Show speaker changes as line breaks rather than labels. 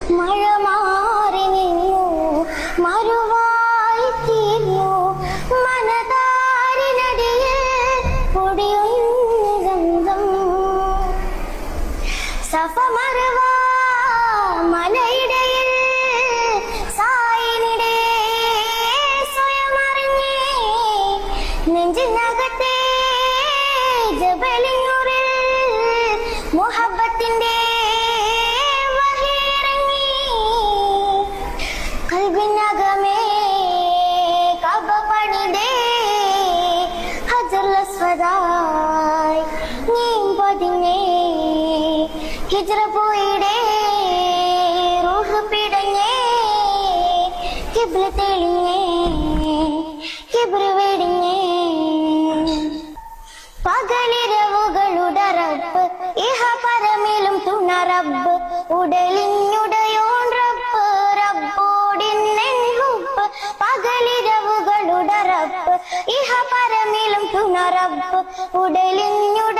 മഴ മാറി നിന്നു മറുവായി തീർന്നു മനതാരിനടിയിൽ പൊടിയൊന്നും സഫ മറവ മലയിടയിൽ സായിനിടെ സ്വയമറിഞ്ഞേ നെഞ്ചിനകത്തെ ജബലിനുറിൽ മുഹബത്തിന്റെ കൽബിനകമേ കബ പണിതേ ഹജറുൽ നീ പതിഞ്ഞേ ഹിജ്റ പോയിടേ റൂഹ് പിടഞ്ഞേ കിബ്ല തെളിഞ്ഞേ കിബ്ര വെടിഞ്ഞേ പകലിരവുകളുടെ റബ്ബ് ഇഹ പരമിലും തുണ റബ്ബ് ഉടലിഞ്ഞുടയോൺ റബ്ബ് റബ്ബോടിന്നെൻഹുബ്ബ് പകലിരവുകളുടെ റബ്ബ് ഇഹ പരമിലും തുണ റബ്ബ് ഉടലിഞ്ഞുട